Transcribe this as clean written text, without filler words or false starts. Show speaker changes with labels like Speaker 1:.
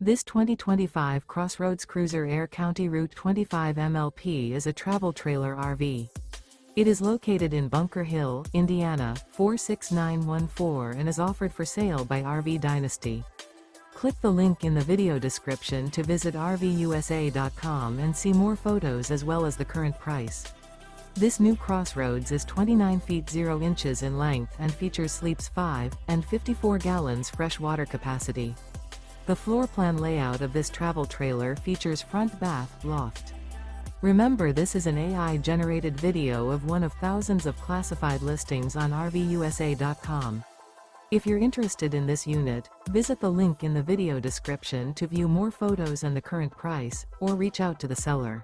Speaker 1: This 2025 CrossRoads Cruiser Aire CR25MLP is a travel trailer RV. It is located in Bunker Hill, Indiana, 46914 and is offered for sale by RV Dynasty. Click the link in the video description to visit RVUSA.com and see more photos as well as the current price. This new CrossRoads is 29 feet 0 inches in length and features sleeps 5 and 54 gallons fresh water capacity. The floor plan layout of this travel trailer features front bath, loft. Remember, this is an AI-generated video of one of thousands of classified listings on RVUSA.com. If you're interested in this unit, visit the link in the video description to view more photos and the current price, or reach out to the seller.